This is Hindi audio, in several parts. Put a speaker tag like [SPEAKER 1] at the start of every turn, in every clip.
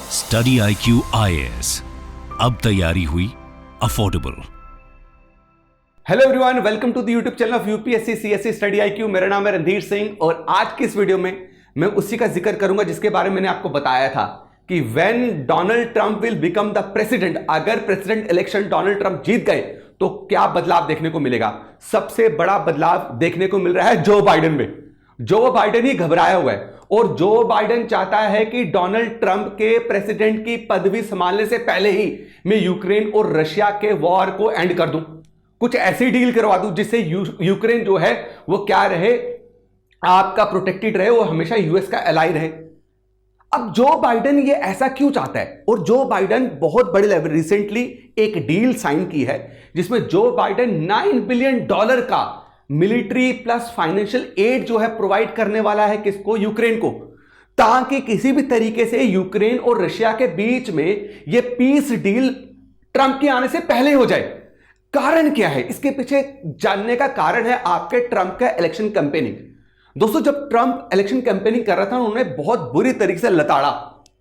[SPEAKER 1] स्टडी IQ IAS, अब तैयारी हुई affordable.
[SPEAKER 2] Hello everyone, welcome to the YouTube channel of UPSC CSC study IQ। मेरा नाम है रणधीर सिंह और आज की इस वीडियो में मैं उसी का जिक्र करूंगा जिसके बारे में मैंने आपको बताया था कि when Donald Trump will become the president, अगर प्रेसिडेंट इलेक्शन डोनाल्ड ट्रंप जीत गए तो क्या बदलाव देखने को मिलेगा। सबसे बड़ा बदलाव देखने को मिल रहा है जो बाइडेन में। जो बाइडेन ही घबराया हुआ है और जो बाइडेन चाहता है कि डोनाल्ड ट्रंप के प्रेसिडेंट की पदवी संभालने से पहले ही मैं यूक्रेन और रशिया के वॉर को एंड कर दूं, कुछ ऐसी डील करवा दूं जिससे यूक्रेन जो है वो क्या रहे, आपका प्रोटेक्टेड रहे, वो हमेशा यूएस का एलाई रहे। अब जो बाइडेन ये ऐसा क्यों चाहता है? और जो बाइडेन बहुत बड़े लेवल रिसेंटली एक डील साइन की है जिसमें जो बाइडेन $9 बिलियन का मिलिट्री प्लस फाइनेंशियल एड जो है प्रोवाइड करने वाला है किसको? यूक्रेन को, ताकि किसी भी तरीके से यूक्रेन और रशिया के बीच में ये पीस डील ट्रंप के आने से पहले हो जाए। कारण क्या है इसके पीछे? जानने का कारण है आपके ट्रंप का इलेक्शन कैंपेनिंग। दोस्तों, जब ट्रंप इलेक्शन कैंपेनिंग कर रहा था उन्होंने बहुत बुरी तरीके से लताड़ा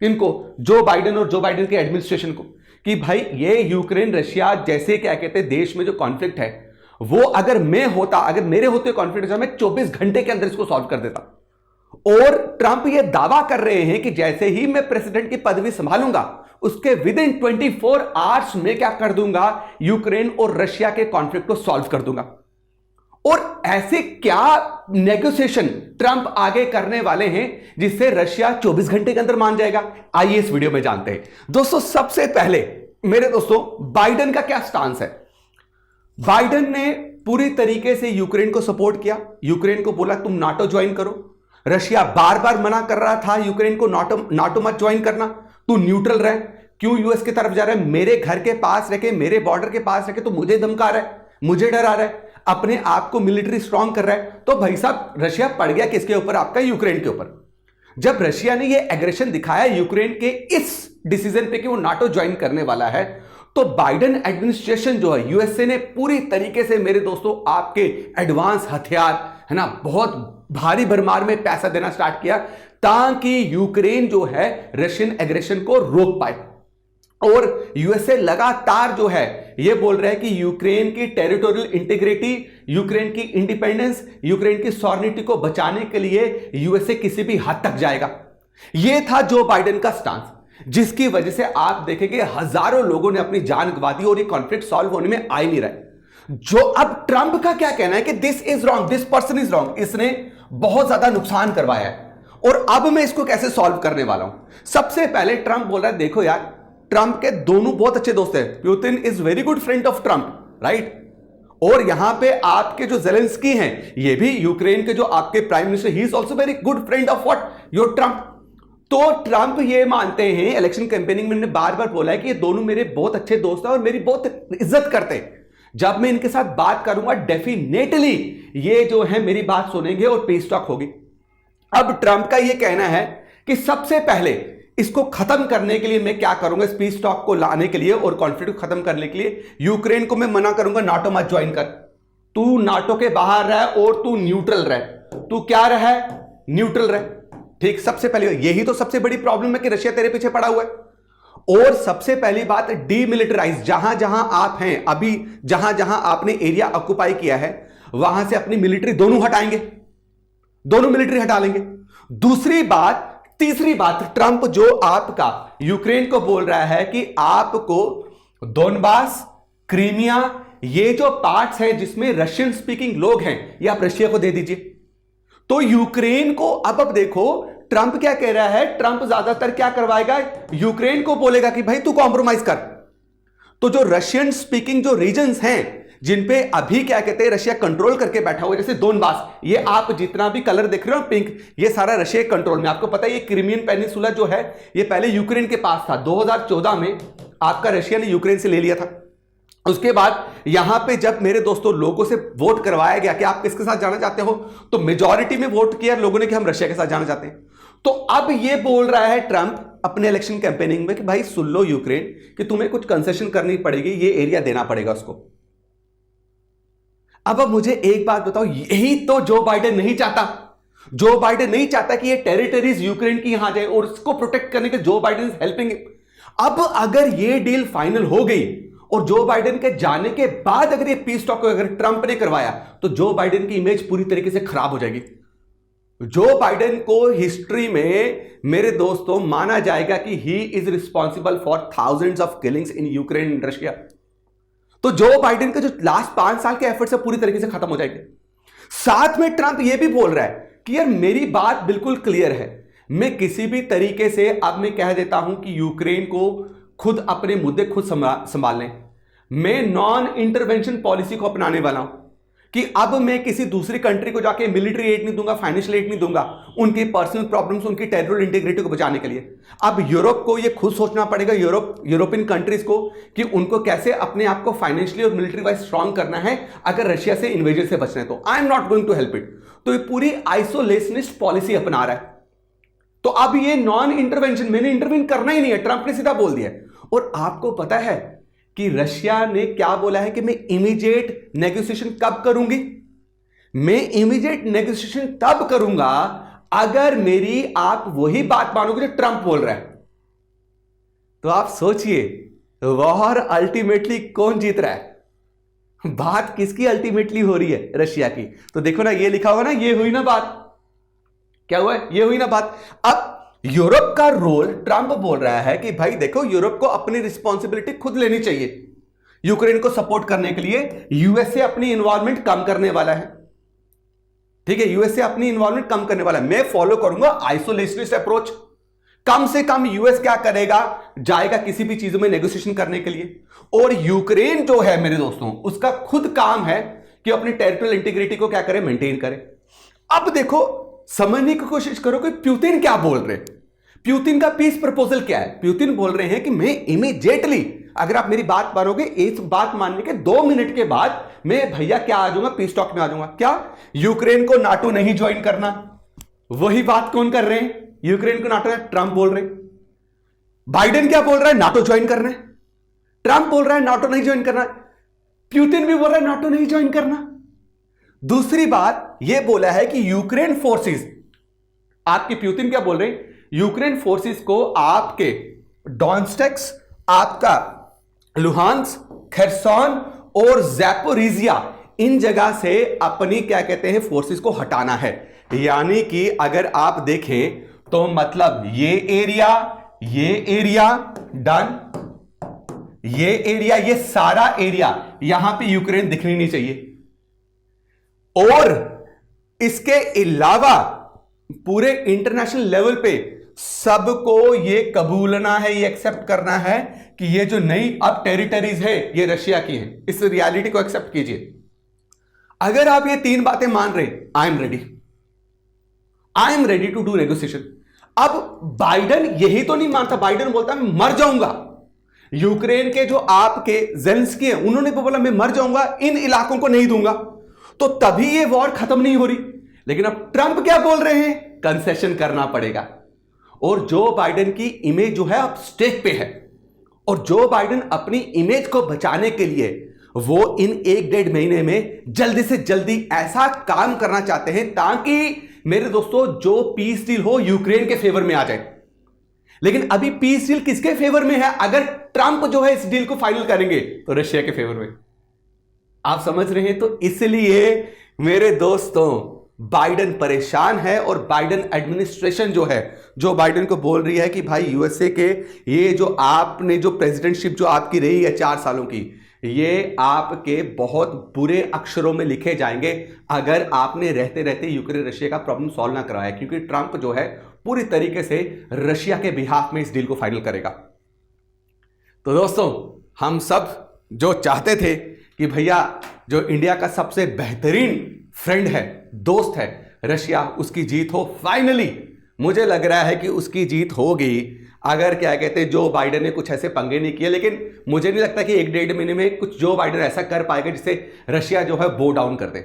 [SPEAKER 2] इनको, जो बाइडेन और जो बाइडेन के एडमिनिस्ट्रेशन को, कि भाई ये यूक्रेन रशिया जैसे क्या कहते हैं देश में जो कॉन्फ्लिक्ट है वो अगर मेरे होते कॉन्फ्लिक्ट मैं 24 घंटे के अंदर इसको सॉल्व कर देता। और ट्रंप ये दावा कर रहे हैं कि जैसे ही मैं प्रेसिडेंट की पदवी संभालूंगा उसके विद इन 24 आवर्स में क्या कर दूंगा, यूक्रेन और रशिया के कॉन्फ्लिक्ट को सॉल्व कर दूंगा। और ऐसे क्या नेगोशिएशन ट्रंप आगे करने वाले हैं जिससे रशिया 24 घंटे के अंदर मान जाएगा? आइए इस वीडियो में जानते हैं। दोस्तों, सबसे पहले मेरे दोस्तों बाइडेन का क्या स्टांस है? बाइडेन ने पूरी तरीके से यूक्रेन को सपोर्ट किया, यूक्रेन को बोला तुम नाटो ज्वाइन करो। रशिया बार बार मना कर रहा था यूक्रेन को नाटो मत ज्वाइन करना, तू न्यूट्रल रहे, क्यों यूएस की तरफ जा रहा है? मेरे घर के पास रह के, मेरे बॉर्डर के पास रह के तो मुझे धमका रहा है, मुझे डरा रहा है, अपने आप को मिलिट्री स्ट्रांग कर रहा है। तो भाई साहब, रशिया पड़ गया किसके ऊपर? आपका यूक्रेन के ऊपर। जब रशिया ने ये एग्रेशन दिखाया यूक्रेन के इस डिसीजन पे कि वो नाटो ज्वाइन करने वाला है, तो बाइडेन एडमिनिस्ट्रेशन जो है, यूएसए ने पूरी तरीके से मेरे दोस्तों आपके एडवांस हथियार है ना, बहुत भारी भरमार में पैसा देना स्टार्ट किया ताकि यूक्रेन जो है रशियन एग्रेशन को रोक पाए। और यूएसए लगातार जो है ये बोल रहा है कि यूक्रेन की टेरिटोरियल इंटीग्रिटी, यूक्रेन की इंडिपेंडेंस, यूक्रेन की सॉवरेनिटी को बचाने के लिए यूएसए किसी भी हद तक जाएगा। यह था जो बाइडेन का स्टांस, जिसकी वजह से आप देखेंगे हजारों लोगों ने अपनी जान गंवा दी और ये कॉन्फ्लिक्ट सॉल्व होने में आ ही नहीं रहा है। जो अब ट्रंप का क्या कहना है कि this is wrong, this person is wrong, इसने बहुत ज्यादा नुकसान करवाया है और अब मैं इसको कैसे सॉल्व करने वाला हूं। सबसे पहले ट्रंप बोल रहा है, देखो यार, ट्रंप के दोनों बहुत अच्छे दोस्त हैं। Putin is very good friend of Trump, right? और यहां पे आपके जो जेलेंस्की हैं, ये भी यूक्रेन के जो आपके prime minister, he is also very good friend of what, your Trump. तो ट्रंप ये मानते हैं, इलेक्शन कैंपेनिंग में मैंने बार बार बोला है कि ये दोनों मेरे बहुत अच्छे दोस्त हैं और मेरी बहुत इज्जत करते हैं। जब मैं इनके साथ बात करूंगा डेफिनेटली ये जो है मेरी बात सुनेंगे और पीस टॉक होगी। अब ट्रंप का ये कहना है कि सबसे पहले इसको खत्म करने के लिए मैं क्या करूंगा, इस पीस टॉक को लाने के लिए और कॉन्फ्लिक्ट को खत्म करने के लिए यूक्रेन को मैं मना करूंगा नाटो मत ज्वाइन कर, तू नाटो के बाहर रह और तू न्यूट्रल रह। तू क्या रह? न्यूट्रल रह। ठीक, सबसे पहले यही तो सबसे बड़ी प्रॉब्लम है कि रशिया तेरे पीछे पड़ा हुआ है। और सबसे पहली बात, डीमिलिटराइज, जहां जहां आप हैं अभी, जहां जहां आपने एरिया ऑक्युपाई किया है वहां से अपनी मिलिट्री दोनों हटाएंगे, दोनों मिलिट्री हटा लेंगे। दूसरी बात, तीसरी बात, ट्रंप जो आपका यूक्रेन को बोल रहा है कि आपको दोनबास, क्रीमिया, ये जो पार्ट्स हैं जिसमें रशियन स्पीकिंग लोग हैं, ये आप रशिया को दे दीजिए। तो यूक्रेन को अब देखो ट्रंप क्या कह रहा है, ट्रंप ज्यादातर क्या करवाएगा, यूक्रेन को बोलेगा कि भाई तू कॉम्प्रोमाइज कर। तो जो रशियन स्पीकिंग जो रीजन्स हैं जिन पे अभी क्या कहते हैं रशिया कंट्रोल करके बैठा हुआ है, जैसे दोनबास, ये आप जितना भी कलर देख रहे हो पिंक, ये सारा रशिया कंट्रोल में। आपको पता है ये क्रीमियन पेनिनसुला जो है ये पहले यूक्रेन के पास था, 2014 में आपका रशिया ने यूक्रेन से ले लिया था। उसके बाद यहां पे जब मेरे दोस्तों लोगों से वोट करवाया गया कि आप किसके साथ जाना चाहते हो, तो मेजॉरिटी में वोट किया लोगों ने कि हम रशिया के साथ जाना चाहते हैं। तो अब ये बोल रहा है ट्रंप अपने इलेक्शन कैंपेनिंग में कि भाई सुन लो यूक्रेन, कि तुम्हें कुछ कंसेशन करनी पड़ेगी, ये एरिया देना पड़ेगा उसको। अब मुझे एक बात बताओ, यही तो जो बाइडेन नहीं चाहता। जो बाइडेन नहीं चाहता कि ये टेरिटरीज यूक्रेन की यहां जाए और उसको प्रोटेक्ट करने के जो बाइडेन इज हेल्पिंग। अब अगर ये डील फाइनल हो गई और जो बाइडेन के जाने के बाद अगर ये पीस टॉक अगर ट्रंप ने करवाया तो जो बाइडेन की इमेज पूरी तरीके से खराब हो जाएगी। जो बाइडेन को हिस्ट्री में मेरे दोस्तों माना जाएगा कि he is responsible for thousands of killings in Ukraine and Russia. तो जो बाइडेन के जो लास्ट 5 साल के एफर्ट्स है पूरी तरीके से खत्म हो जाएंगे। साथ में ट्रंप यह भी बोल रहा है कि यार मेरी बात बिल्कुल क्लियर है, मैं किसी भी तरीके से अब मैं कह देता हूं कि यूक्रेन को खुद अपने मुद्दे खुद संभाल लें। मैं नॉन इंटरवेंशन पॉलिसी को अपनाने वाला हूं कि अब मैं किसी दूसरी कंट्री को जाके मिलिट्री एड नहीं दूंगा, फाइनेंशियल एड नहीं दूंगा उनकी पर्सनल प्रॉब्लम्स, उनकी टेरिटोरियल इंटीग्रिटी को बचाने के लिए। अब यूरोप को यह खुद सोचना पड़ेगा, यूरोपियन कंट्रीज को, कि उनको कैसे अपने आप को फाइनेंशियली और मिलिट्री वाइज स्ट्रांग करना है अगर रशिया से इन्वेजन से बचना है तो। I am not going to help it. तो ये पूरी आइसोलेशनिस्ट पॉलिसी अपना रहा है। तो अब ये नॉन इंटरवेंशन, मैंने इंटरवीन करना ही नहीं है, ट्रंप ने सीधा बोल दिया। और आपको पता है कि रशिया ने क्या बोला है कि मैं इमीडिएट नेगोशिएशन कब करूंगी? मैं इमीडिएट नेगोशिएशन तब करूंगा अगर मेरी आप वही बात मानोगे जो ट्रंप बोल रहा है। तो आप सोचिए वॉर अल्टीमेटली कौन जीत रहा है? बात किसकी अल्टीमेटली हो रही है? रशिया की। तो देखो ना, ये लिखा हुआ ना, ये हुई ना बात। क्या हुआ? ये हुई ना बात। अब यूरोप का रोल, ट्रंप बोल रहा है कि भाई देखो यूरोप को अपनी रिस्पॉन्सिबिलिटी खुद लेनी चाहिए यूक्रेन को सपोर्ट करने के लिए। यूएसए अपनी इन्वॉल्वमेंट कम करने वाला है, ठीक है, यूएसए अपनी इन्वॉल्वमेंट कम करने वाला है। मैं फॉलो करूंगा आइसोलेशनिस्ट अप्रोच। कम से कम यूएस क्या करेगा, जाएगा किसी भी चीजों में नेगोशिएशन करने के लिए। और यूक्रेन जो है मेरे दोस्तों, उसका खुद काम है कि अपनी टेरिटोरियल इंटीग्रिटी को क्या करे, मेंटेन करे। अब देखो, समझने की कोशिश करो कि पुतिन क्या बोल रहे हैं। पुतिन का पीस प्रपोजल क्या है? पुतिन बोल रहे हैं कि मैं इमीडिएटली, अगर आप मेरी बात मानोगे, इस बात मानने के 2 मिनट के बाद मैं भैया क्या आ जाऊंगा, पीस टॉक में आ जाऊंगा। क्या? यूक्रेन को नाटो नहीं ज्वाइन करना। वही बात कौन कर रहे हैं? यूक्रेन को नाटो, ट्रंप बोल रहे हैं। बाइडेन क्या बोल रहा है? नाटो ज्वाइन करना है। ट्रंप बोल रहा है नाटो नहीं ज्वाइन करना। पुतिन भी बोल रहा है नाटो नहीं ज्वाइन करना। दूसरी बात यह बोला है कि यूक्रेन फोर्सेस, आपके पुतिन क्या बोल रहे हैं, यूक्रेन फोर्सेस को आपके डॉन्स्टेक्स, आपका लुहांस्क, खेरसोन और ज़ैपोरिजिया, इन जगह से अपनी क्या कहते हैं फोर्सेस को हटाना है। यानी कि अगर आप देखें तो मतलब ये एरिया डन, ये एरिया, ये सारा एरिया, यहां पे यूक्रेन दिखनी नहीं चाहिए। और इसके अलावा पूरे इंटरनेशनल लेवल पे सबको ये कबूलना है, ये एक्सेप्ट करना है कि ये जो नई अब टेरिटरीज है ये रशिया की है। इस रियलिटी को एक्सेप्ट कीजिए। अगर आप ये 3 बातें मान रहे, I am ready to do negotiation. अब बाइडेन यही तो नहीं मानता। बाइडेन बोलता मैं मर जाऊंगा। यूक्रेन के जो आपके जेलेंस्की हैं, उन्होंने बोला मैं मर जाऊंगा, इन इलाकों को नहीं दूंगा। तो तभी ये वॉर खत्म नहीं हो रही। लेकिन अब ट्रंप क्या बोल रहे हैं? कंसेशन करना पड़ेगा। और जो बाइडेन की इमेज जो है अब स्टेक पे है, और जो बाइडेन अपनी इमेज को बचाने के लिए वो इन 1-1.5 महीने में जल्दी से जल्दी ऐसा काम करना चाहते हैं ताकि मेरे दोस्तों जो पीस डील हो यूक्रेन के फेवर में आ जाए। लेकिन अभी पीस डील किसके फेवर में है? अगर ट्रंप जो है इस डील को फाइनल करेंगे तो रशिया के फेवर में। आप समझ रहे हैं? तो इसलिए मेरे दोस्तों बाइडेन परेशान है, और बाइडेन एडमिनिस्ट्रेशन जो है, जो बाइडेन को बोल रही है कि भाई यूएसए के ये जो आपने जो प्रेसिडेंटशिप जो आपकी रही है 4 सालों की, ये आपके बहुत बुरे अक्षरों में लिखे जाएंगे अगर आपने रहते रहते यूक्रेन रशिया का प्रॉब्लम सॉल्व ना कराया। क्योंकि ट्रंप जो है पूरी तरीके से रशिया के बिहाफ में इस डील को फाइनल करेगा। तो दोस्तों, हम सब जो चाहते थे कि भैया जो इंडिया का सबसे बेहतरीन फ्रेंड है, दोस्त है रशिया, उसकी जीत हो, फाइनली मुझे लग रहा है कि उसकी जीत होगी। अगर क्या कहते हैं जो बाइडेन ने कुछ ऐसे पंगे नहीं किए, लेकिन मुझे नहीं लगता कि 1-1.5 महीने में कुछ जो बाइडेन ऐसा कर पाएगा जिससे रशिया जो है बो डाउन कर दे।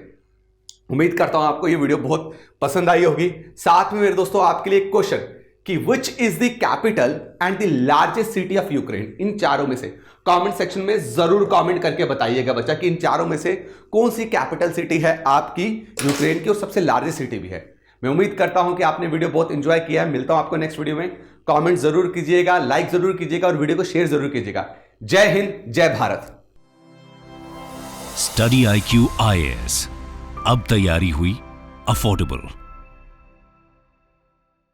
[SPEAKER 2] उम्मीद करता हूं आपको ये वीडियो बहुत पसंद आई होगी। साथ में मेरे दोस्तों आपके लिए एक क्वेश्चन कि which is the capital and the largest city of Ukraine? इन चारों में से कमेंट सेक्शन में जरूर कमेंट करके बताइएगा बच्चा कि इन चारों में से कौन सी कैपिटल सिटी है आपकी यूक्रेन की और सबसे लार्जेस्ट सिटी भी है। मैं उम्मीद करता हूं कि आपने वीडियो बहुत एंजॉय किया है। मिलता हूं आपको नेक्स्ट वीडियो में। कमेंट जरूर कीजिएगा, लाइक जरूर कीजिएगा और वीडियो को शेयर जरूर कीजिएगा। जय हिंद, जय भारत।
[SPEAKER 1] स्टडी IQ IAS, अब तैयारी हुई अफोर्डेबल।